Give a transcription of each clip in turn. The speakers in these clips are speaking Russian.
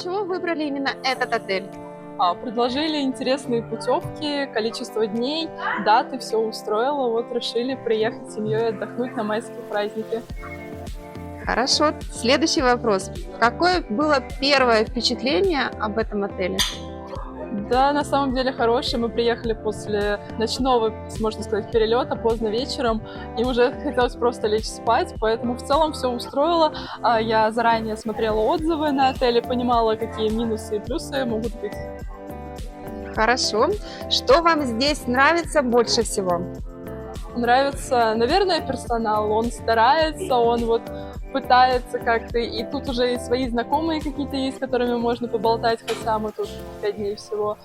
почему выбрали именно этот отель? Предложили интересные путевки, количество дней, даты, все устроило. Вот решили приехать с семьей отдохнуть на майские праздники. Хорошо. Следующий вопрос. Какое было первое впечатление об этом отеле? Да, на самом деле хороший. Мы приехали после ночного, можно сказать, перелета поздно вечером, и уже хотелось просто лечь спать, поэтому в целом все устроило. Я заранее смотрела отзывы на отеле, понимала, какие минусы и плюсы могут быть. Хорошо. Что вам здесь нравится больше всего? Нравится, наверное, персонал. Он старается, он вот пытается как-то, и тут уже и свои знакомые какие-то есть, с которыми можно поболтать, хотя мы тут 5 дней всего.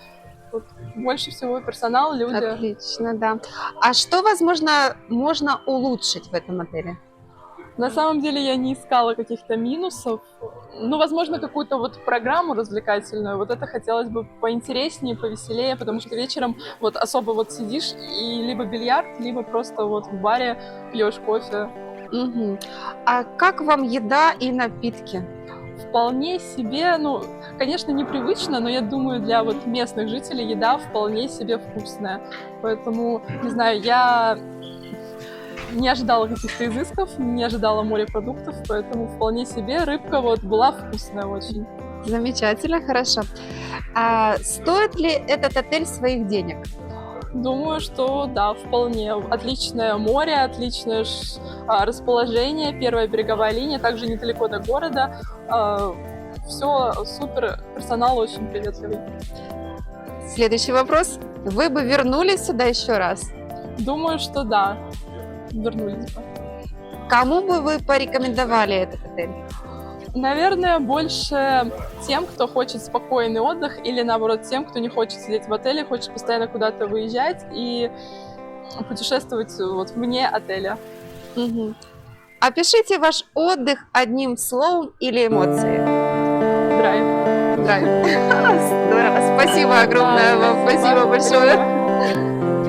Тут больше всего персонал, люди. Отлично, да. А что, возможно, можно улучшить в этом отеле? На самом деле я не искала каких-то минусов. Ну, возможно, какую-то вот программу развлекательную. Вот это хотелось бы поинтереснее, повеселее, потому что вечером вот особо вот сидишь и либо бильярд, либо просто вот в баре пьешь кофе. Мгм. А как вам еда и напитки? Вполне себе, ну, конечно, непривычно, но я думаю, для вот местных жителей еда вполне себе вкусная. Поэтому, не знаю, я не ожидала каких-то изысков, не ожидала морепродуктов, поэтому вполне себе рыбка вот была вкусная очень. Замечательно, хорошо. А стоит ли этот отель своих денег? Думаю, что да, вполне. Отличное море, отличное расположение, первая береговая линия, также недалеко до города. Все супер, персонал очень приветливый. Следующий вопрос. Вы бы вернулись сюда еще раз? Думаю, что да, вернулись бы. Кому бы вы порекомендовали этот отель? Наверное, больше тем, кто хочет спокойный отдых, или наоборот тем, кто не хочет сидеть в отеле, хочет постоянно куда-то выезжать и путешествовать вот вне отеля. Мгм. Опишите ваш отдых одним словом или эмоцией. Драйв. Драйв. Здорово. Спасибо огромное вам. Спасибо большое.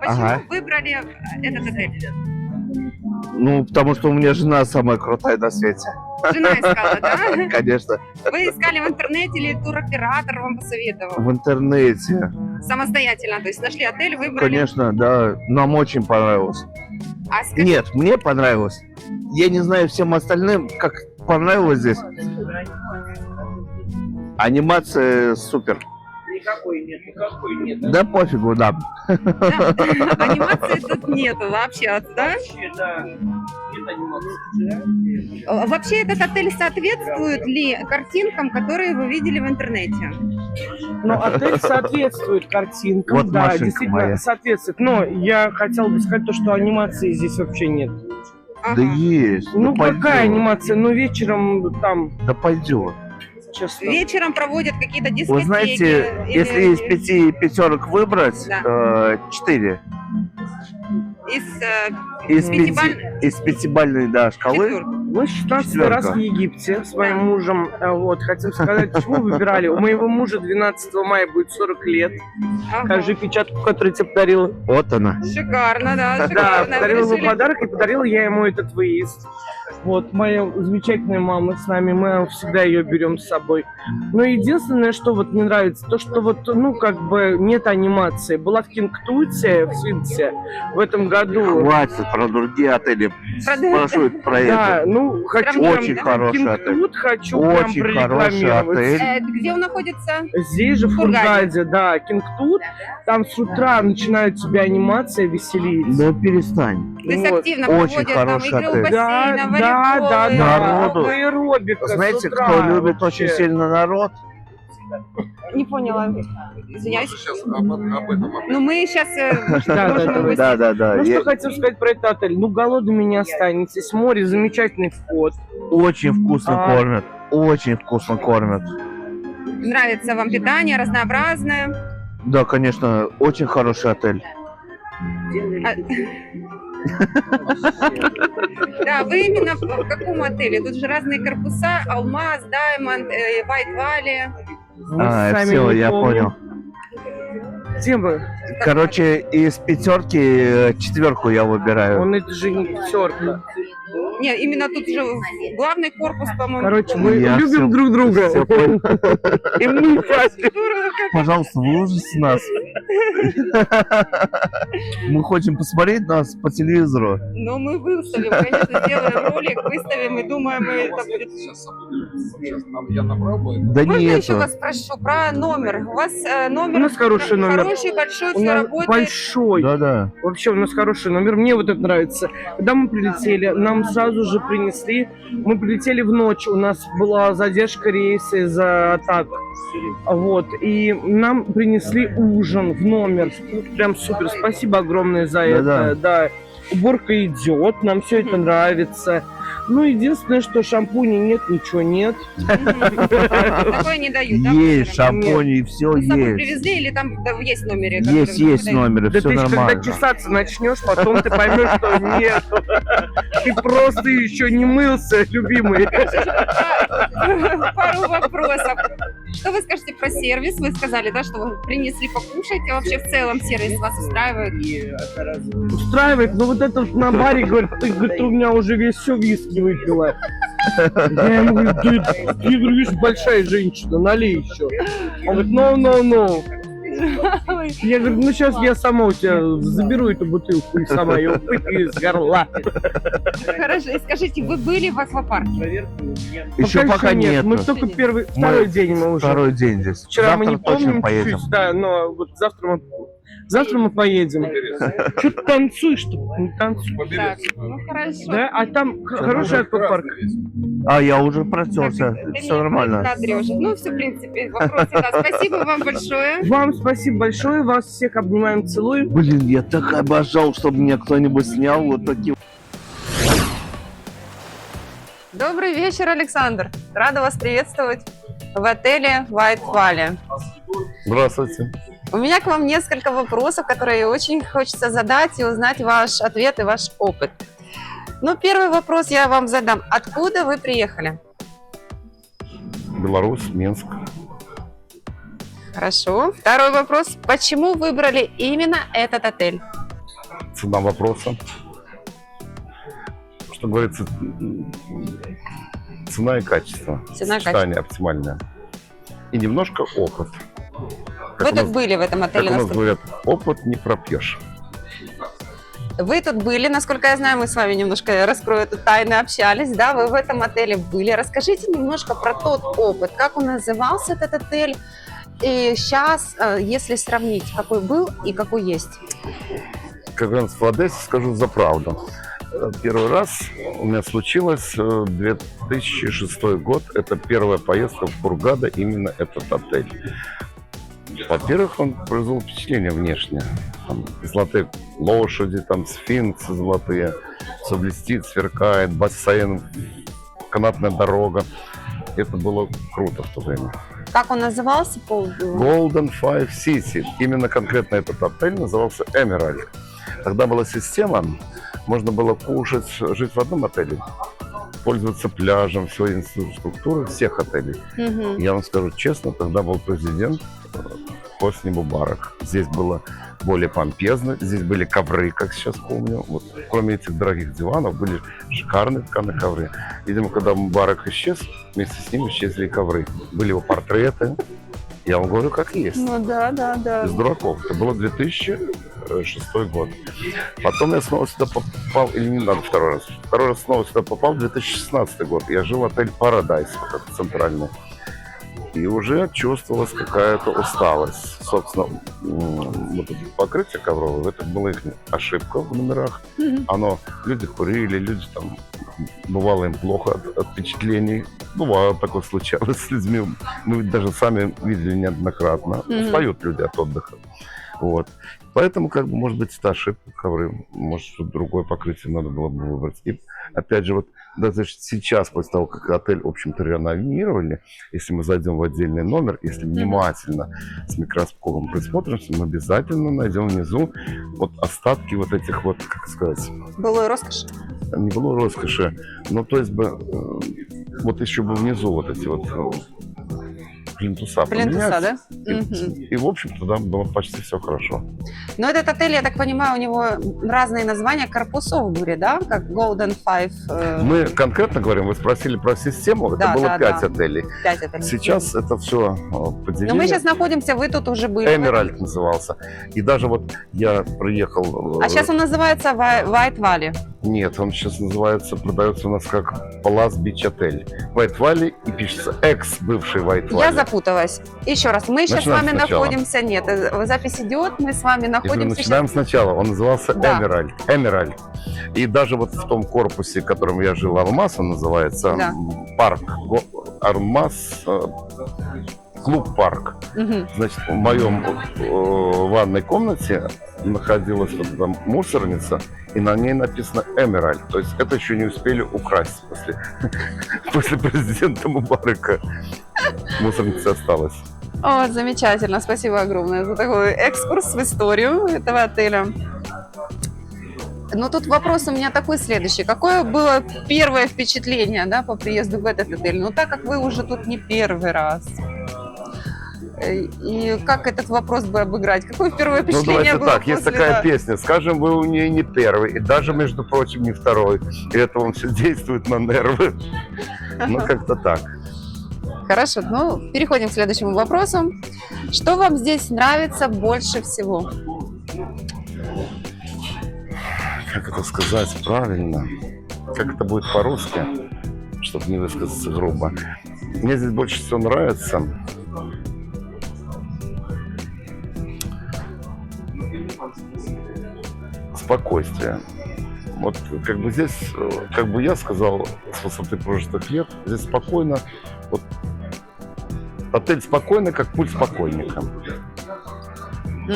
Почему Ага. выбрали этот отель? Ну, потому что у меня жена самая крутая на свете. Жена искала, да? Конечно. Вы искали в интернете или туроператор вам посоветовал? В интернете. Самостоятельно, то есть нашли отель, выбрали. Конечно, да. Нам очень понравилось. А скажите, Нет, мне понравилось. Я не знаю всем остальным, как понравилось здесь. Анимация супер. Никакой нет. Да пофигу, да. да, анимации тут нету вообще, да? Вообще, да. Нет анимации. Вообще этот отель соответствует ли картинкам, которые вы видели в интернете? Ну, отель соответствует картинкам, Вот да, машинка действительно моя. соответствует. Но я хотел бы сказать то, что анимации здесь вообще нет. Ага. Да есть. Ну, да какая пойдет. анимация? Ну, вечером там, Да пойдет. честно. Вечером проводят какие-то дискотеки. Вы знаете, или- если из 5 пятерок выбрать, Да. 4. Из Из пятибаль- пятибалльной, да, шкалы. четвёрки. Мы 16 Четвёрка. раз в Египте с моим мужем. Вот, хотим сказать, почему выбирали. У моего мужа 12 мая будет 40 лет. Ага. Покажи печатку, которую тебе подарила. Вот она. Шикарно, да, Да, шикарно. Вы подарила ему решили- подарок и подарила я ему этот выезд. Вот, моя замечательная мама с нами, мы всегда ее берем с собой. Но единственное, что вот не нравится, то, что вот, ну, как бы нет анимации. Была в Кингтуте, в Свинце в этом году. Хватит про другие отели. Спрашивают про Да, это. ну, хочу Сравним, Очень да? хороший отель. Кингтут хочу Очень прям хороший прорекламировать. отель. Где он находится? Здесь же в Хургаде. Хургаде, да, Кингтут. Там с утра начинает тебя анимация веселить. Да перестань. То есть Вот. активно Очень проводят там хороший игры у отель. бассейна, Да, волейболы. Народу. аэробика с Знаете, утра кто любит вообще. очень сильно народ? Не поняла. Извиняюсь. Сейчас об этом. Ну мы сейчас Да, Да. Ну, Я- что хотел сказать про этот отель. Ну, голодными не останетесь. Море, замечательный вход. Очень вкусно А. кормят. Очень вкусно кормят. нравится вам питание разнообразное. Да, конечно, очень хороший отель. Да, вы именно в каком отеле? Тут же разные корпуса: Алмаз, Даймонд, White Valley. Мы сами Все, не я помним. понял. Где вы? Короче, из 5 4 я выбираю. Он это же не пятерка. Не, именно тут же главный корпус, по-моему. Короче, мы Я любим всё- друг друга. всё понял. И мы Катя. Пожалуйста, выложите нас. Мы хотим посмотреть нас по телевизору. Но мы выставим, конечно, сделаем ролик, выставим и думаем, это будет... Я набрал бы. Да Можно нет. еще вас спрошу про номер? У вас номер... У нас хороший номер. Хороший, большой, У все нас работает. большой. Да-да. Вообще у нас хороший номер, мне вот это нравится. Когда мы прилетели, нам сразу же принесли, мы прилетели в ночь, у нас была задержка рейса из-за атак. Вот, и нам принесли ужин в номер. Прям супер, спасибо огромное за это. Да, уборка идет, нам все это нравится. Ну, единственное, что шампуней нет, ничего нет. Такое не дают, да? Есть шампуни, все С собой есть. привезли или там да, есть в номере? Есть номеры, Да все ты ж когда нормально. чесаться начнешь, потом ты поймешь, что нет. Ты просто еще не мылся, любимый. Пару вопросов. Что вы скажете про сервис? Вы сказали, да, что вы принесли покушать. А вообще в целом сервис вас устраивает? Устраивает, но вот это вот на баре, говорит, ты, говорит, у меня уже весь все виски выпила. Я ему говорю, да, я говорю, видишь, большая женщина, налей еще. Он говорит, no. Я говорю, ну сейчас я сама у тебя заберу эту бутылку и сама ее выпью из горла. Хорошо. И скажите, вы были в аквапарке? Еще пока нет. Мы только второй день мы уже. Второй день здесь. Вчера мы не Завтра точно помним поедем. чуть-чуть, да, но вот завтра мы поедем. Что ты танцуешь, что не танцуй. Так, ну хорошо. Да, а там хороший аквапарк. А, я уже протерся. Все нормально. Ну, все, в принципе, вопросы, да. Спасибо вам большое. Вам спасибо большое, вас всех обнимаем, целуем. Блин, я так обожал, чтобы меня кто-нибудь снял вот таким. Добрый вечер, Александр. Рада вас приветствовать в отеле White Valley. Здравствуйте. У меня к вам несколько вопросов, которые очень хочется задать и узнать ваш ответ и ваш опыт. Ну, первый вопрос я вам задам. Откуда вы приехали? Беларусь, Минск. Хорошо. Второй вопрос. Почему выбрали именно этот отель? Цена вопроса. Что говорится, цена и качество. Цена и Сочетание оптимальное. И немножко опыт. Вы тут были в этом Как отеле? у нас насколько- говорят, опыт не пропьешь. Вы тут были, насколько я знаю, мы с вами немножко, раскрою эту тайну, общались, да, вы в этом отеле были. Расскажите немножко про тот опыт, как он назывался, этот отель, и сейчас, если сравнить, какой был и какой есть. Как раз в Одессе скажу за правду. Первый раз у меня случилось 2006 год. Это первая поездка в Хургада, именно этот отель. Во-первых, он произвел впечатление внешне. Там золотые лошади, там сфинксы золотые, все блестит, сверкает, бассейн, канатная дорога. Это было круто в то время. Как он назывался? Golden Five City. Именно конкретно этот отель назывался Emerald. Тогда была система, можно было кушать, жить в одном отеле, пользоваться пляжем, всей инфраструктурой всех отелей. Мгм. Я вам скажу честно, тогда был президент Хосни Мубарак. Здесь было более помпезно, здесь были ковры, как сейчас помню. Вот, кроме этих дорогих диванов, были шикарные тканые ковры. Видимо, когда Мубарак исчез, вместе с ним исчезли и ковры. Были его портреты. Я вам говорю, как есть. Ну да. Без дураков. Это было 2006 год. Потом я снова сюда попал, или не надо второй раз. Второй раз снова сюда попал в 2016 год. Я жил в отеле Paradise, вот этот центральный. И уже чувствовалась какая-то усталость. Собственно, вот это покрытие ковровое, это была их ошибка в номерах. Люди курили, люди там, бывало им плохо от впечатлений. Бывало, такое случалось с людьми. Мы ведь даже сами видели неоднократно. Устают люди от отдыха. Вот. Поэтому, как бы, может быть, это ошибка ковры. Может, что-то другое покрытие надо было бы выбрать. И, опять же, вот даже сейчас, после того, как отель, в общем-то, реновировали, если мы зайдем в отдельный номер, если внимательно с микроскопом присмотримся, мы обязательно найдем внизу вот остатки вот этих вот, как сказать, Былой роскоши? не было роскоши, но то есть бы вот еще бы внизу вот эти вот плинтуса Плинтуса, поменять. да? Мгм. И, в общем-то, да, было почти все хорошо. Но этот отель, я так понимаю, у него разные названия корпусов были, да? Как Golden Five. Мы конкретно говорим, вы спросили про систему, Да, это было да, 5 да. отелей. 5 отелей. Сейчас это все поделили. Но мы сейчас находимся, вы тут уже были. Эмеральд назывался. И даже вот я приехал... А сейчас он называется White Valley. Нет, он сейчас называется, продается у нас как Palace Beach Отель. White Valley и пишется экс-бывший White Valley. Я запуталась. Еще раз, мы сейчас с Начинаем вами сначала. находимся... Нет, запись идет, мы с вами И мы находимся начинаем сначала. Он назывался Да. Эмеральд. Эмеральд. И даже вот в том корпусе, в котором я жил, Алмаз, он называется, Да. парк. Алмаз, клуб парк. Мгм. Значит, в моем ванной комнате находилась вот там мусорница, и на ней написано Эмеральд. То есть это еще не успели украсть после президента Мубарака. Мусорница осталась. О, замечательно. Спасибо огромное за такой экскурс в историю этого отеля. Но тут вопрос у меня такой следующий. Какое было первое впечатление, да, по приезду в этот отель? Ну, так как вы уже тут не первый раз. И как этот вопрос бы обыграть? Какое первое Ну, впечатление давайте было так, есть после, такая да? песня. Скажем, вы у нее не первый, и даже, между прочим, не второй. И это вам все действует на нервы. Ну, как-то так. Хорошо, ну, переходим к следующему вопросу. Что вам здесь нравится больше всего? Как это сказать правильно? Как это будет по-русски, чтобы не высказаться грубо? Мне здесь больше всего нравится спокойствие. Вот как бы здесь, как бы я сказал, с высоты прожитых лет, здесь спокойно, вот отель спокойный, как пульс покойника.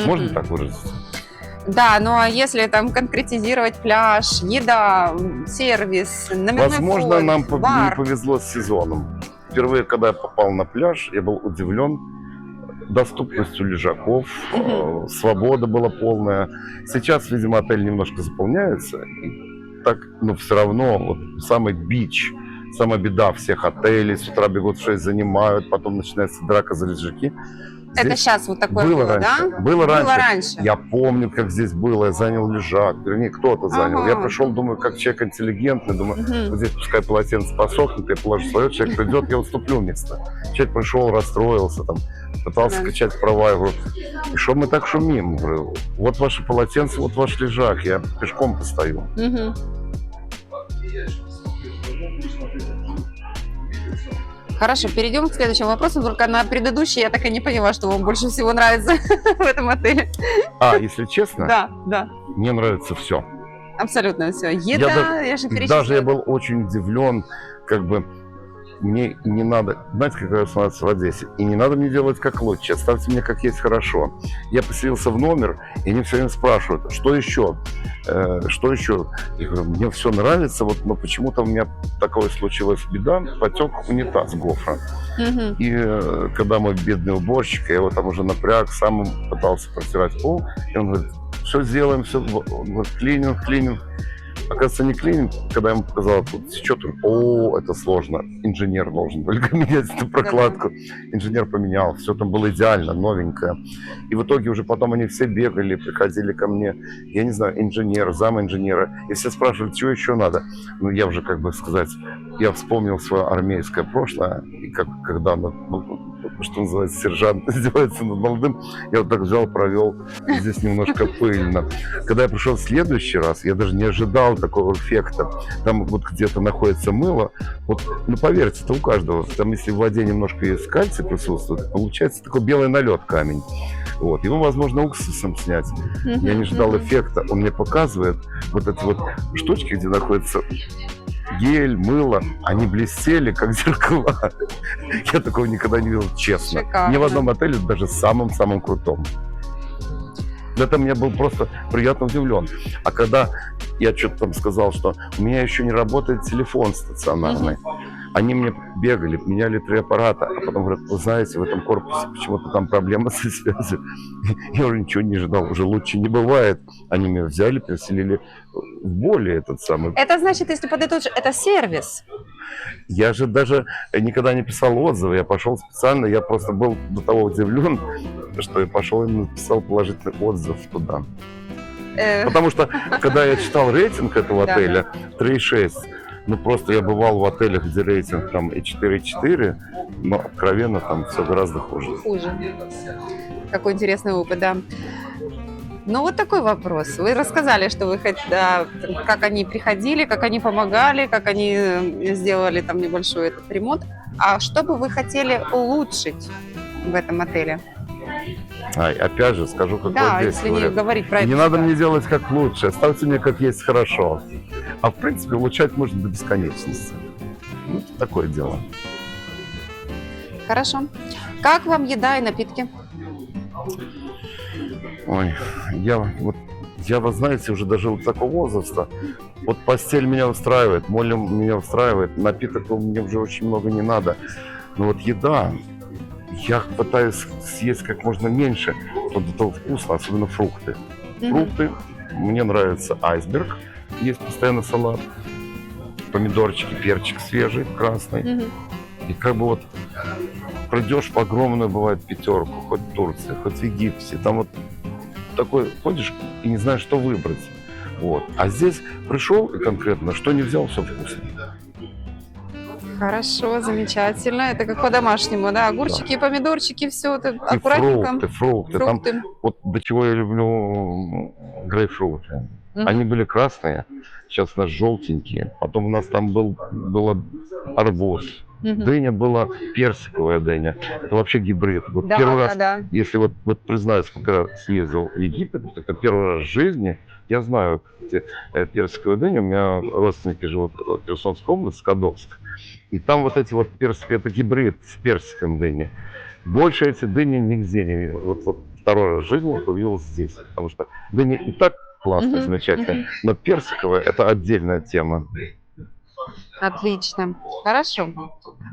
Можно Мгм. так выразиться? Да, ну а если там конкретизировать пляж, еда, сервис, номерной Возможно, фонд, нам не бар. повезло с сезоном. Впервые, когда я попал на пляж, я был удивлен доступностью лежаков, свобода была полная. Сейчас, видимо, отель немножко заполняется, и так, но все равно вот самый бич, самая беда всех отелей, с утра бегут в 6, занимают, потом начинается драка за лежаки. Это Здесь сейчас вот такое было, раньше. да? Было раньше. раньше. Я помню, как здесь было. Я занял лежак. Вернее, кто-то занял. Ага. Я пришел, думаю, как человек интеллигентный. Думаю, Мгм. вот здесь пускай полотенце посохнет, я положу свое. Человек придет, я уступлю место. Человек пришел, расстроился, там, пытался Да. качать права. Я говорю, и что мы так шумим? Я говорю, вот ваше полотенце, вот ваш лежак. Я пешком постою. Мгм. Хорошо, перейдем к следующему вопросу. Только на предыдущий я так и не поняла, что вам больше всего нравится в этом отеле. А, если честно, Да, да, мне нравится все. абсолютно все. Еда, я же перечислила. Даже я был очень удивлен, как бы мне и не надо, знаете, как я становился в Одессе, и не надо мне делать как лучше, оставьте мне как есть хорошо. Я поселился в номер, и они все время спрашивают, что еще, что еще. Я говорю, мне все нравится, вот, но почему-то у меня такое случилась беда, потек унитаз Гофра. Мгм. И когда мой бедный уборщик, я его там уже напряг, сам пытался протирать пол, и он говорит, все сделаем, все, он говорит, клининг. Оказывается, не клининг, когда я ему показал, тут течет, о, это сложно, инженер должен только менять эту прокладку. Инженер поменял, все там было идеально, новенькое. И в итоге уже потом они все бегали, приходили ко мне, я не знаю, инженер, заминженера, и все спрашивали, что еще надо. Ну, я уже, как бы сказать, я вспомнил свое армейское прошлое, и когда, что называется, сержант издевается над молодым, я вот так взял, провел, здесь немножко пыльно. Когда я пришел в следующий раз, я даже не ожидал такого эффекта. Там вот где-то находится мыло, вот, ну поверьте, это у каждого, там если в воде немножко есть кальций присутствует, получается такой белый налет камень. Вот. Его, возможно, уксусом снять. Я не ждал эффекта. Он мне показывает вот эти вот штучки, где находится гель, мыло, они блестели, как зеркала. Я такого никогда не видел, честно. Шикарно. Ни в одном отеле, даже самом-самом крутом. Это мне был просто приятно удивлен. А когда я что-то там сказал, что у меня еще не работает телефон стационарный, Они мне бегали, меняли 3 аппарата, а потом говорят, вы знаете, в этом корпусе почему-то там проблема со связью. Я уже ничего не ждал, уже лучше не бывает. Они меня взяли, переселили в более этот самый... Это значит, если подытожить, это сервис. Я же даже никогда не писал отзывы, я пошел специально, я просто был до того удивлен, что я пошел и написал положительный отзыв туда. Потому что, когда я читал рейтинг этого Да, отеля, 3,6, ну просто я бывал в отелях, где рейтинг там и 4,4, но откровенно там все гораздо хуже. Хуже. Какой интересный опыт, да. Ну, вот такой вопрос. Вы рассказали, что вы как они приходили, как они помогали, как они сделали там небольшой этот ремонт. А что бы вы хотели улучшить в этом отеле? Опять же, скажу, как Да, вот здесь если не говорят. говорить про это. Не надо мне делать как лучше, оставьте мне как есть хорошо. А в принципе улучшать можно до бесконечности. Ну, это такое дело. Хорошо. Как вам еда и напитки? Ой, я, вы знаете, уже дожил до такого возраста. Вот постель меня устраивает, молим меня устраивает, напиток мне уже очень много не надо. Но вот еда, я пытаюсь съесть как можно меньше, вот этого вкусно, особенно фрукты. Фрукты, мне нравится айсберг, есть постоянно салат, помидорчики, перчик свежий, красный. И как бы вот пройдешь в огромную, бывает, 5, хоть в Турции, хоть в Египте, там вот такой ходишь и не знаешь, что выбрать. Вот. А здесь пришел и конкретно, что не взял, все вкусно. Хорошо, замечательно. Это как по-домашнему, да? Огурчики, помидорчики, все это И аккуратненько. фрукты. Там, вот до чего я люблю грейпфруты. Они были красные, сейчас у нас желтенькие. Потом у нас там был арбуз. Дыня была персиковая дыня. Это вообще гибрид. Вот Да, первый раз, да. если вот признаюсь, когда съездил в Египет, это первый раз в жизни, я знаю, персиковая дыня, у меня родственники живут в Херсонской области, Скадовск. И там вот эти вот персики, это гибрид с персиком дыни. Больше эти дыни нигде не видел. Вот второй раз в жизни увидел здесь. Потому что дыня и так классная, замечательная, но персиковая – это отдельная тема. Отлично. Хорошо.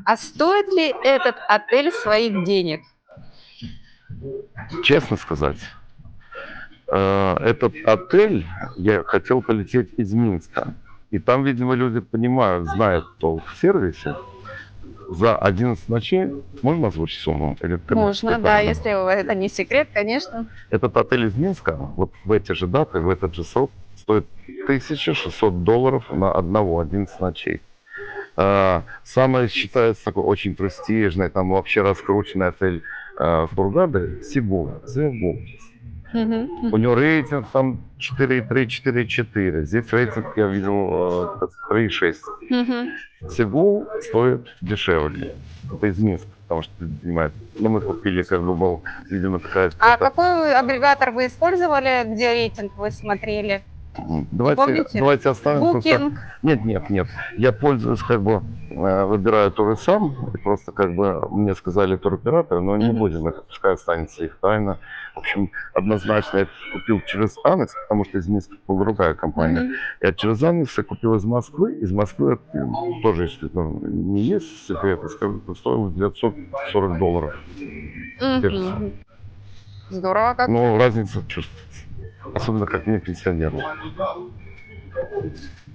А стоит ли этот отель своих денег? Честно сказать, этот отель, я хотел полететь из Минска. И там, видимо, люди понимают, знают толк в сервисе. За 11 ночей можно озвучить сумму? Можно, да, если это не секрет, конечно. Этот отель из Минска, вот в эти же даты, в этот же срок, стоит $1600 на одного, 11 ночей. Самое считается такой очень престижный, там вообще раскрученный отель в Хургаде, Сигул. У него рейтинг там 4,3, 4,4. Здесь рейтинг, я видел, 3,6. Сигул стоит дешевле. Это из Минска, потому что, понимаете, мы купили, как бы, был, видимо, такая... А какой агрегатор вы использовали, где рейтинг вы смотрели? Давайте оставим. Booking? Нет. Я пользуюсь, как бы, выбираю туры сам. И просто, как бы, мне сказали туроператоры, но не будем, это пускай останется их тайна. В общем, однозначно я купил через Анекс, потому что из Минска была другая компания. Я через Анекс купил из Москвы. Из Москвы тоже, если не есть секрет, стоило $940. Здорово как. Ну, разница чувствуется. Особенно как мне, пенсионеру.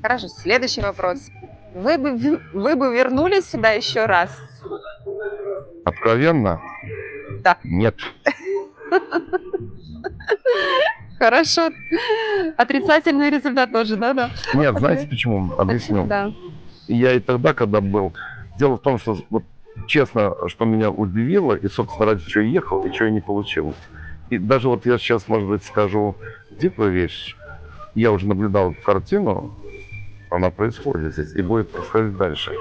Хорошо, следующий вопрос. Вы бы вернулись сюда еще раз? Откровенно? Да. Нет. Хорошо. Отрицательный результат тоже, да? Нет, знаете почему? Объясню. Да. Я и тогда, когда был... Дело в том, что, вот, честно, что меня удивило, и, собственно, ради чего я ехал, и чего я не получил. И даже вот я сейчас, может быть, скажу дикую вещь. Я уже наблюдал эту картину, она происходит здесь и будет происходить дальше.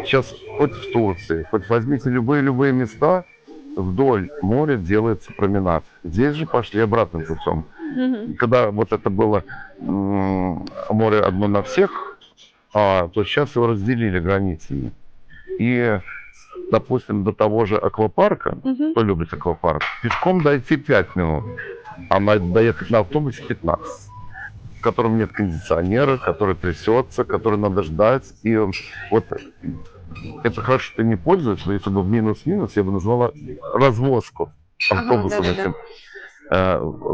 Сейчас хоть в Турции, хоть возьмите любые места, вдоль моря делается променад. Здесь же пошли обратным путем. Когда вот это было море одно на всех, то сейчас его разделили границами. И, допустим, до того же аквапарка, кто любит аквапарк, пешком дойти 5 минут, а доехать на автобусе 15, в котором нет кондиционера, который трясется, который надо ждать. И вот это хорошо, что ты не пользуешься, если бы в минус-минус, я бы назвала развозку автобусов. да-да-да. этим.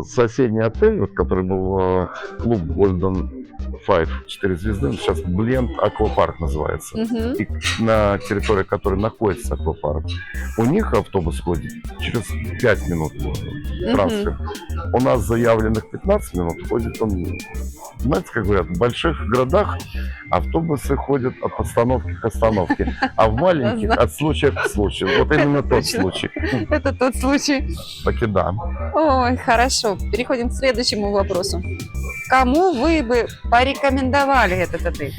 Соседний отель, вот, который был клуб Golden Five, 4 звезды, сейчас Бленд Аквапарк называется. Мгм. И на территории которой находится аквапарк, у них автобус ходит через 5 минут трансфер. У нас заявленных 15 минут ходит он. Знаете, как говорят, в больших городах автобусы ходят от остановки к остановке, а в маленьких от случая к случаю. Вот именно тот точно. случай. Это тот случай. Так и да. Ой, хорошо. Переходим к следующему вопросу. Кому вы бы порекомендовали этот отель?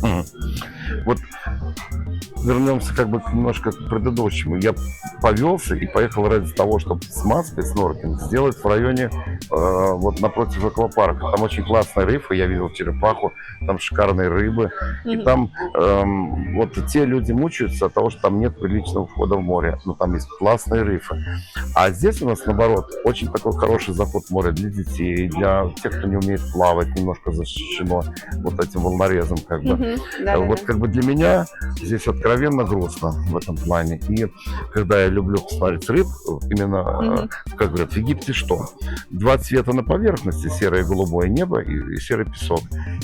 Мгм. Вот вернемся как бы немножко к предыдущему. Я повелся и поехал ради того, чтобы с маской, сноркинг сделать в районе вот напротив аквапарка. Там очень классные рифы, я видел черепаху, там шикарные рыбы. И Мгм. там вот те люди мучаются от того, что там нет приличного входа в море. Но там есть классные рифы. А здесь у нас, наоборот, очень такой хороший заход в море для детей, для тех, кто не умеет плавать, немножко защищено вот этим волнорезом как бы. Мгм. Да-да-да. Вот как бы для меня здесь откровенно грустно в этом плане. И когда я люблю посмотреть рыб, именно, Мгм. как говорят, в Египте что? 2 цвета на поверхности, серое и голубое небо и серый песок.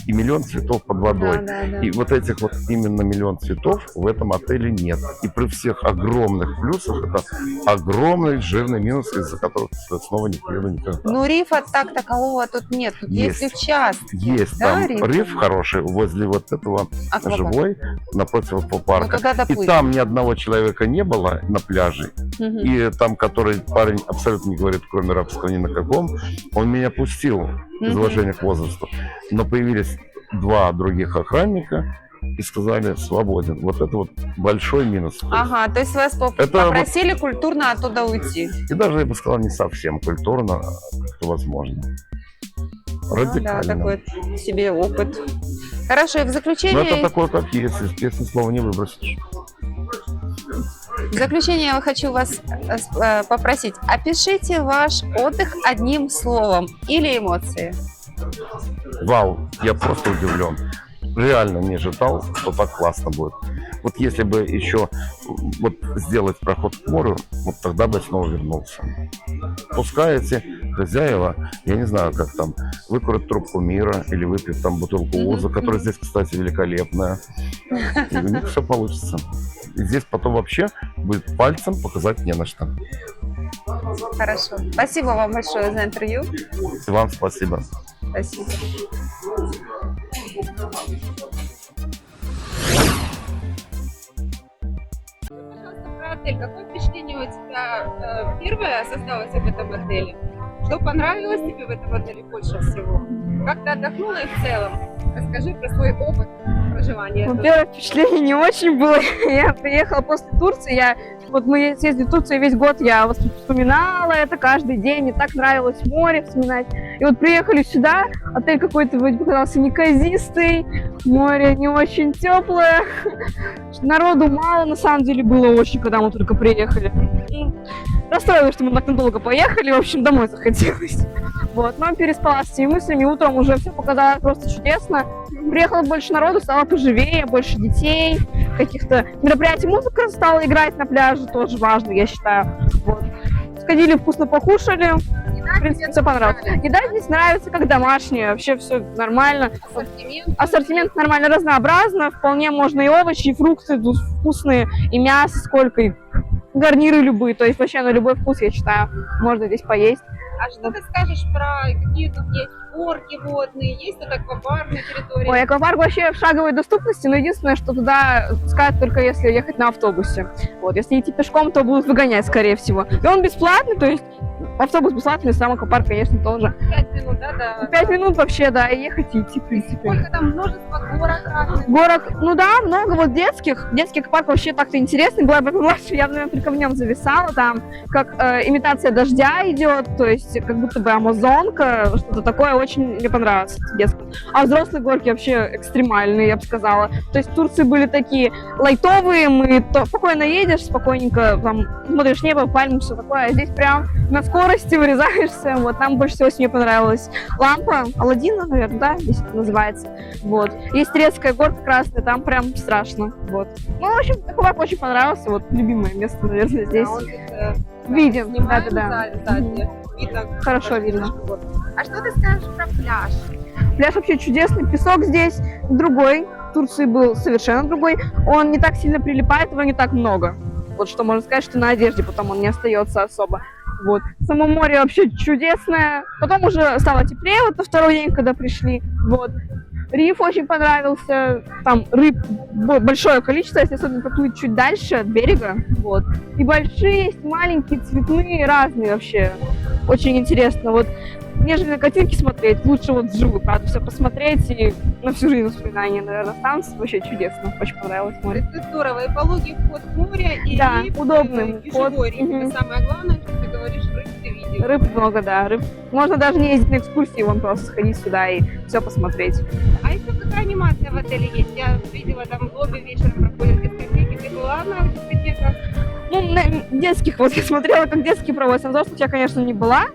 И миллион цветов под водой. Да-да-да. И вот этих вот именно миллион цветов в этом отеле нет. И при всех огромных плюсах это огромный жирный минус, из-за которого я снова не приеду никогда. Ну, рифа так такового тут нет. Тут есть Есть. участки. Есть да, там рифы? риф хороший возле вот этого Аквапарк. живой напротив Ну, аквапарка. туда И доплыть. там ни одного человека не было на пляже. Мгм. И там, который парень абсолютно не говорит, кроме арабского, ни на каком, он меня пустил из Мгм. уважения к возрасту. Но появились 2 других охранника и сказали «свободен». Вот это вот большой минус. Ага, то есть вас Это попросили культурно оттуда уйти. И даже, я бы сказал, не совсем культурно, как возможно. Ну Радикально. да, такой вот себе опыт. Хорошо, и в Но заключение, это такое, как есть. Из песни слова не выбросишь. я хочу вас попросить. Опишите ваш отдых одним словом или эмоции. Вау, я просто удивлен. Реально не ожидал, что так классно будет. Вот если бы еще вот сделать проход к морю, вот тогда бы я снова вернулся. Пускай эти хозяева, я не знаю, как там, выкурят трубку мира или выпьют там бутылку уза, которая здесь, кстати, великолепная. И у них все получится. И здесь потом вообще будет пальцем показать не на что. Хорошо. Спасибо вам большое за интервью. И вам спасибо. Спасибо. Про отель. Какое впечатление у тебя первое создалось об этом отеле? Что понравилось тебе в этом отеле больше всего? Как ты отдохнула и в целом? Расскажи про свой опыт проживания. Ну, тут. первое впечатление не очень было. Я приехала после Турции, вот мы съездили в Турцию весь год, я вспоминала это каждый день, мне так нравилось море вспоминать. И вот приехали сюда, отель какой-то вроде показался неказистый, море не очень теплое, народу мало на самом деле было очень, когда мы только приехали. Расстроилась, что мы так надолго поехали, в общем, домой захотелось. Вот, но переспала с этими мыслями, утром уже все показалось просто чудесно. Приехало больше народу, стало поживее, больше детей, каких-то мероприятий, музыка стала играть на пляже, тоже важно, я считаю. Вот. Сходили, вкусно покушали, в принципе, все понравилось. Еда здесь нравится, как домашняя, вообще все нормально. Ассортимент нормально, разнообразно, вполне можно и овощи, и фрукты тут вкусные, и мясо сколько, и гарниры любые, то есть вообще на любой вкус, я считаю, можно здесь поесть. А что ты скажешь про какие тут есть горки водные, есть тут аквапарк на территории? Ой, аквапарк вообще в шаговой доступности, но единственное, что туда пускают только если ехать на автобусе. Вот, если идти пешком, то будут выгонять, скорее всего. И он бесплатный, то есть автобус бесплатный, сам аквапарк, конечно, тоже. 5 минут, да? 5 минут вообще, да, и ехать и идти, в принципе. Сколько там множество горок разных? Горок, ну да, много вот детских. Детский аквапарк вообще так-то интересный. Была бы младше, я, наверное, только в нем зависала. Там как имитация дождя идет, то есть как будто бы амазонка, что-то такое очень мне понравилось в детском. А взрослые горки вообще экстремальные, я бы сказала. То есть в Турции были такие лайтовые, спокойно едешь, спокойненько там смотришь небо, пальмы, все такое. А здесь прям на скорости вырезаешься. Вот нам больше всего мне понравилась лампа Аладдина, наверное, да, здесь это называется. Вот. Есть турецкая горка красная, там прям страшно. Вот. Ну, в общем, Аквапарк очень понравился. Вот любимое место, наверное, здесь. Видим, да. Видно. Хорошо видно. А что ты скажешь про пляж? Пляж вообще чудесный, песок здесь другой. В Турции был совершенно другой. Он не так сильно прилипает, его не так много. Вот что можно сказать, что на одежде потом он не остается особо. Вот. Само море вообще чудесное. Потом уже стало теплее, вот на второй день, когда пришли. Вот. Риф очень понравился. Там рыб большое количество, если особенно поплыть чуть дальше от берега. Вот. И большие есть, маленькие, цветные, разные вообще. Очень интересно. Вот, нежели на картинки смотреть, лучше вот вживую, правда, все посмотреть и на всю жизнь воспоминания, наверное, останутся. Вообще чудесно. Очень понравилось море. Это здорово. И пологий вход в море, и Да, риф, удобный и вход. живой риф. Мгм. Это самое главное, что ты говоришь, рыб ты видел. Рыб много, да. Рыб. Можно даже не ездить на экскурсии, вон просто сходить сюда и все посмотреть. А еще какая анимация в отеле есть? Я видела, там в лобби вечером проходят дискотеки. Ты была на дискотеках? Ну, на детских, вот я смотрела, как детские проводятся. На взрослых я, конечно, не была.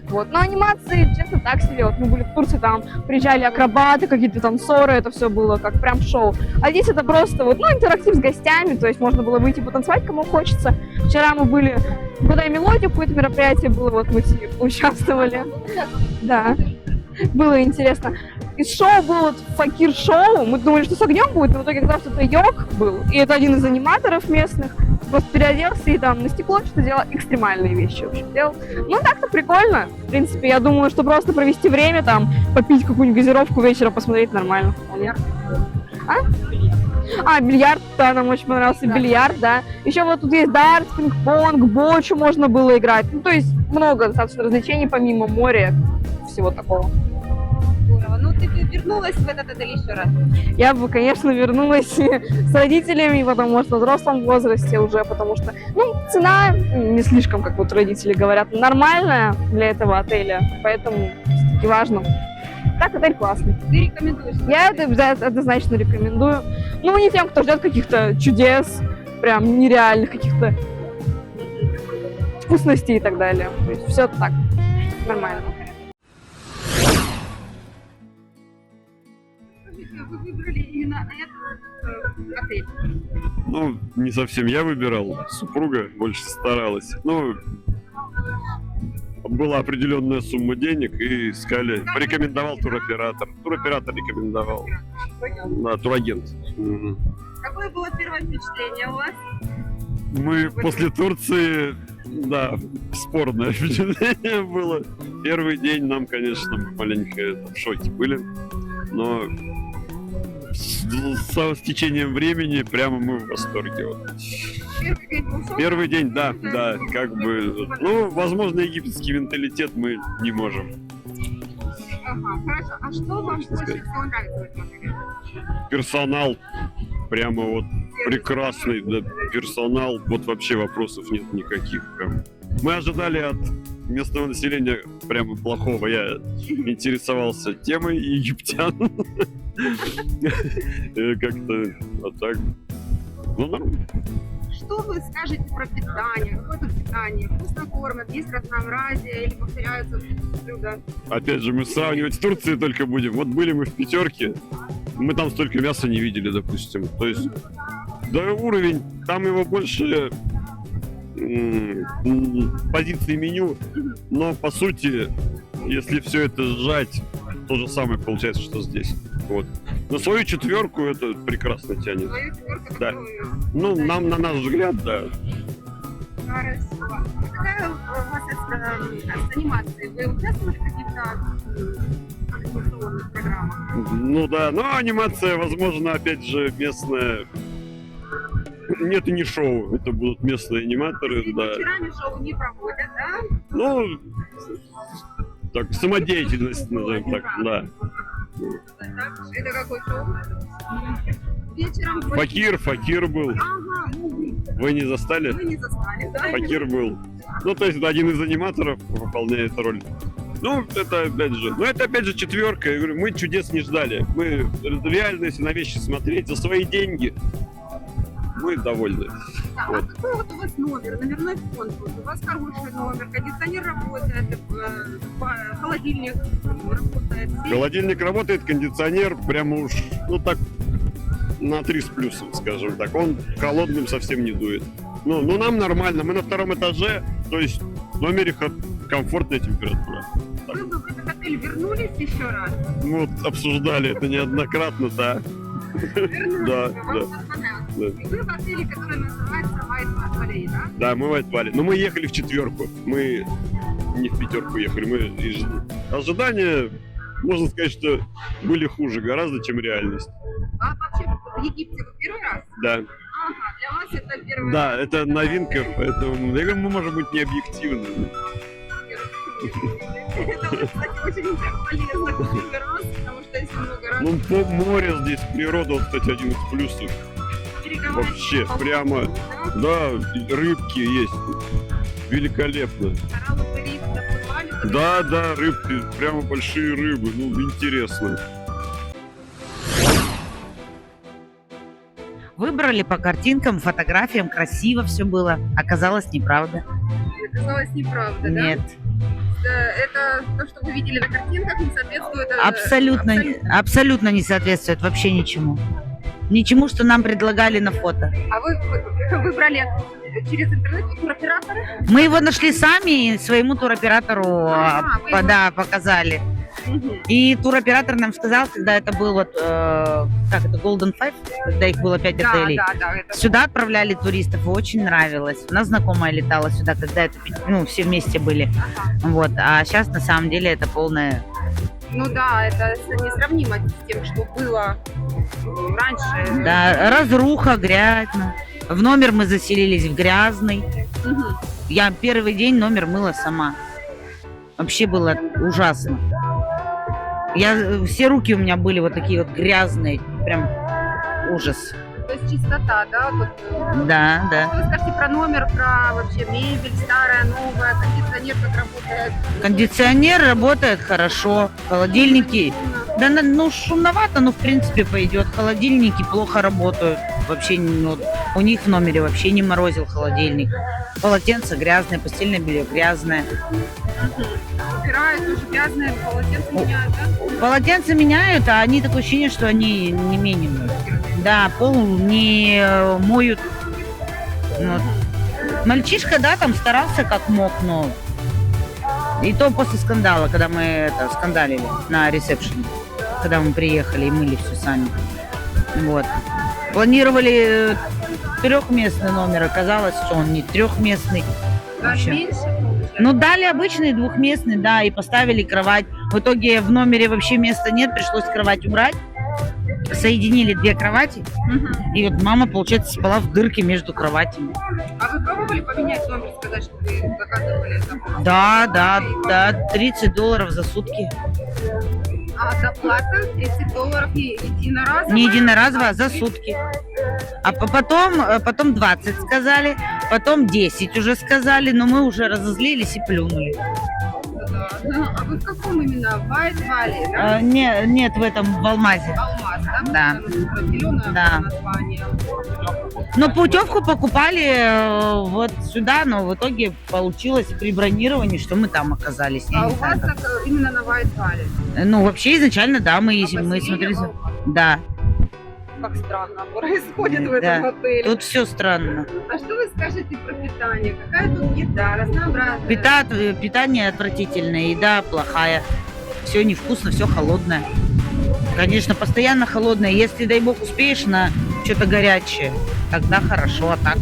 Вот. Но анимации, честно, так себе. Вот мы были в Турции, там приезжали акробаты, какие-то танцоры, это все было как прям шоу. А здесь это просто вот, ну, интерактив с гостями, то есть можно было выйти потанцевать, кому хочется. Вчера мы были, куда мелодию, какое-то мероприятие было, вот мы участвовали. Да, было интересно. Из шоу было вот факир-шоу, мы думали, что с огнем будет, но в итоге оказалось, что это йог был, и это один из аниматоров местных. Просто переоделся и там на стекло что-то делал, экстремальные вещи, в общем, делал. Ну, так-то прикольно. В принципе, я думаю, что просто провести время там, попить какую-нибудь газировку вечером, посмотреть нормально. Бильярд, да, нам очень понравился бильярд, да. Еще вот тут есть дартс, пинг-понг, бочу можно было играть. Ну, то есть много достаточно развлечений помимо моря, всего такого. Здорово. Ну, ты вернулась в этот отель еще раз? Я бы, конечно, вернулась с родителями, потом, может, в взрослом возрасте уже, потому что, ну, цена не слишком, как вот родители говорят, нормальная для этого отеля, поэтому все-таки важно. Так, отель классный. Ты рекомендуешь? Я это однозначно рекомендую. Ну, не тем, кто ждет каких-то чудес, прям нереальных каких-то вкусностей и так далее. То есть все так, нормально. Вы выбрали именно этот отель? Ну, не совсем я выбирал, супруга больше старалась. Ну, была определенная сумма денег и искали. Порекомендовал туроператор. Туроператор рекомендовал. Да, турагент. Мгм. Какое было первое впечатление у вас? Мы после Турции, да, спорное впечатление было. Первый день нам, конечно, мы маленько в шоке были. Но с течением времени прямо мы в восторге. Вот. Первый день был шок? Первый день, да, как бы. Ну, возможно, египетский менталитет мы не можем. Ага, хорошо. А что вам больше всего нравится в этом отеле? Персонал прямо вот прекрасный, да, персонал. Вот вообще вопросов нет никаких. Прям. Мы ожидали от местного населения прямо плохого. Я интересовался темой египтян. Как-то вот так. Ну, нормально. Что вы скажете про питание? Какое тут питание? Вкусно кормят? Есть разнообразие или повторяются блюда? Опять же, мы сравнивать с Турцией только будем. Вот были мы в пятерке, мы там столько мяса не видели, допустим. То есть, да, уровень, там его больше позиции меню, но по сути, если все это сжать, то же самое получается, что здесь. Вот. На свою четверку это прекрасно тянет. Твою четверку Да. такую? Ну, нам, на наш взгляд, да. Хорошо. А какая у вас с анимацией? Вы участвовали в каких-то анимационных программах? Ну да, но анимация, возможно, опять же, местная. Нет, и не шоу, это будут местные аниматоры, Перед да. вечерами шоу не проводят, да? Ну, так, самодеятельность, назовем так, да. Так, это какой шоу? Вечером... Факир был. Ага, Вы не застали? вы не застали, да? Факир был. Ну, то есть, один из аниматоров выполняет роль Ну, это опять же четверка. Я говорю, мы чудес не ждали. Мы реально, если на вещи смотреть, за свои деньги мы довольны. Да, Вот. а какой вот у вас номер, номерной фонд? Вот у вас хороший номер, кондиционер работает, холодильник работает. Холодильник работает, кондиционер прямо уж, ну так, на 3 с плюсом, скажем так. Он холодным совсем не дует. Ну нам нормально. Мы на 2-м этаже, то есть в номере комфортная температура. Вы бы в этот отель вернулись еще раз? Мы вот обсуждали это неоднократно, да. Вернулись Да, бы, вам да. тут понравилось. Да. И вы в отеле, который называется White Valley, да? Да, мы в White Valley. Но мы ехали в 4-ку. Мы не в 5-ку ехали. Ожидания, можно сказать, что были хуже гораздо, чем реальность. А вообще, в Египте вы первый раз? Да. Ага, для вас это первый Да, раз. это новинка, поэтому, я говорю, мы можем быть не объективны. Это, кстати, очень полезно первый раз, потому что если много раз Ну, по море здесь, природа, вот, кстати, один из плюсов. переговорить, Вообще, по- прямо, да, рыбки есть. Великолепно. коралловый риф доплывали, Да, рыбки, прямо большие рыбы, ну, интересно. Выбрали по картинкам, фотографиям, красиво все было. Оказалось, неправда. оказалось неправда, Нет, да? Это то, что вы видели на картинках, не соответствует... абсолютно не соответствует вообще ничему. Ничему, что нам предлагали на фото. А вы выбрали через интернет туроператора? Мы его нашли сами и своему туроператору вы его- показали. И туроператор нам сказал, когда это был вот, как это, Golden Five, когда их было 5 отелей. Да, это... Сюда отправляли туристов, и очень нравилось. У нас знакомая летала сюда, когда это, ну, все вместе были. Вот. А сейчас на самом деле это полное... Ну да, это несравнимо с тем, что было раньше. Да, разруха, грязно. В номер мы заселились в грязный. Мгм. Я первый день номер мыла сама. Вообще было ужасно. Все руки у меня были вот такие вот грязные. Прям ужас. То есть чистота, да? Вот, Да, да. Что вы скажете про номер, про вообще мебель, старая, новая, кондиционер как работает? Кондиционер работает хорошо. Холодильники... Да, ну, шумновато, но в принципе пойдет. Холодильники плохо работают. Вообще, ну, у них в номере вообще не морозил холодильник. Полотенце грязное, постельное белье грязное. Убирают, уже грязные полотенца меняют, да? Полотенца меняют, а они такое ощущение, что они не меняют. Да, пол не моют. Вот. Мальчишка, да, там старался как мог, но... И то после скандала, когда мы скандалили на ресепшене, когда мы приехали и мыли все сами. Вот. Планировали 3-местный номер, оказалось, что он не 3-местный. Даже Вообще. меньше получается? Ну, дали обычный 2-местный, да, и поставили кровать. В итоге в номере вообще места нет, пришлось кровать убрать. Соединили 2 кровати, Мгм. и вот мама, получается, спала в дырке между кроватями. А вы пробовали поменять номер, сказать, что вы заказывали это? Да, $30 за сутки. А доплата $30 единоразово? Не единоразово, а за сутки. А потом 20 сказали, потом 10 уже сказали, но мы уже разозлились и плюнули. Да. Ну, а вы в каком именно? В White Valley, да? Нет, в этом, в Алмазе. Алмаз, да? Да. Разделенное Да. название. Но путевку покупали вот сюда, но в итоге получилось при бронировании, что мы там оказались. Я А не у знаю, вас как. так, именно на White Valley? Ну, вообще изначально, да, мы Поселили смотрели. в Алмаз. Да, Как странно происходит в Да. этом отеле. тут все странно. А что вы скажете про питание? Какая тут еда? Разнообразная? Питание отвратительное, еда плохая. Все невкусно, все холодное. Конечно, постоянно холодное. Если, дай бог, успеешь на что-то горячее, тогда хорошо, а так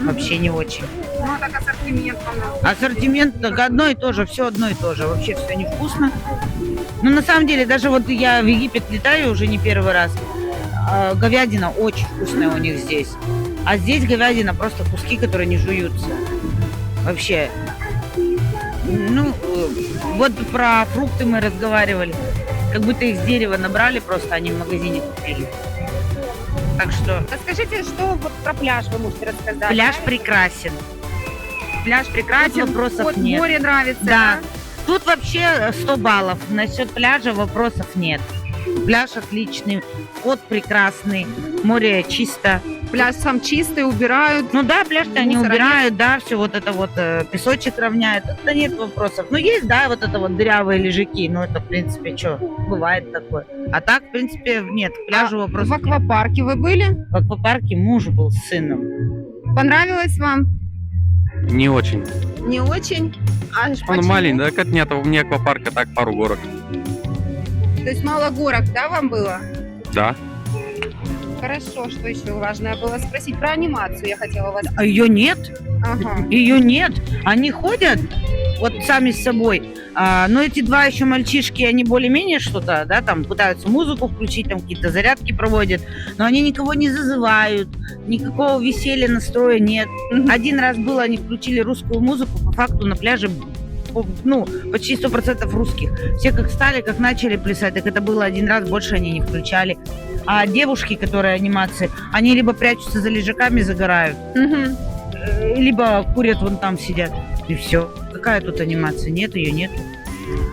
вообще не очень. Ну, а так ассортимент вам. Ассортимент так одно и то же, все одно и то же. Вообще все невкусно. Но на самом деле, даже вот я в Египет летаю уже не первый раз. Говядина очень вкусная у них здесь. А здесь говядина просто куски, которые не жуются. Вообще. Ну, вот про фрукты мы разговаривали. Как будто их с дерева набрали, просто они в магазине купили. Так что Расскажите, что вот про пляж вы можете рассказать? пляж прекрасен. Пляж прекрасен, вопросов Вот нет. море нравится, Да. Тут вообще 100 баллов. Насчет пляжа вопросов нет. Пляж отличный, вход прекрасный, море чисто. Пляж сам чистый, убирают. Ну да, пляж-то они Мусора убирают, да, все вот это вот, песочек равняют, это нет вопросов. Ну есть, да, вот это вот дырявые лежаки, но это, в принципе, что, бывает такое. А так, в принципе, нет, к пляжу В вопросов нет. аквапарке вы были? В аквапарке муж был с сыном. Понравилось вам? Не очень. Не очень? А Он почему? маленький, да, как нет, мне аквапарка так пару горок. То есть мало горок, да, вам было? Да. Хорошо, что еще важное было спросить про анимацию, я хотела вас. А ее нет, Ага. ее нет. Они ходят вот сами с собой. Но эти два еще мальчишки, они более-менее что-то, да, там пытаются музыку включить, там какие-то зарядки проводят, но они никого не зазывают, никакого веселья, настроя нет. Один раз было, они включили русскую музыку, по факту на пляже ну, почти 100% русских. Все как стали, как начали плясать, так это было один раз, больше они не включали. А девушки, которые анимации, они либо прячутся за лежаками, загорают, Мгм. либо курят вон там сидят. И все. Какая тут анимация? Нет, ее нет.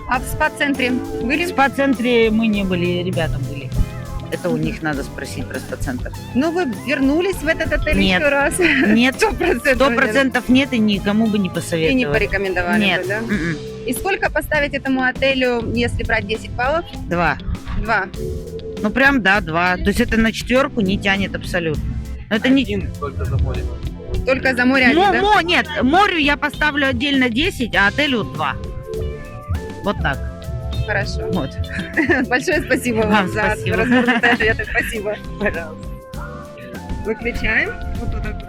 А в спа-центре были? В спа-центре мы не были, ребята были. Это у них надо спросить про спа-центр. Ну, вы вернулись в этот отель Нет. еще раз? Нет, 100%. 100% нет, и никому бы не И не посоветовала. порекомендовали Нет. бы, да? М-м. И сколько поставить этому отелю, если брать 10 баллов? 2. 2. Ну прям, да, 2. То есть это на 4 не тянет абсолютно. Но это не... Только за море. Только за море один, да? Нет, морю я поставлю отдельно 10, а отелю 2. Вот так. Хорошо. Вот. Большое спасибо вам Вам за спасибо. разговорный ответ. Спасибо. Пожалуйста. Выключаем. Вот тут аккуратно.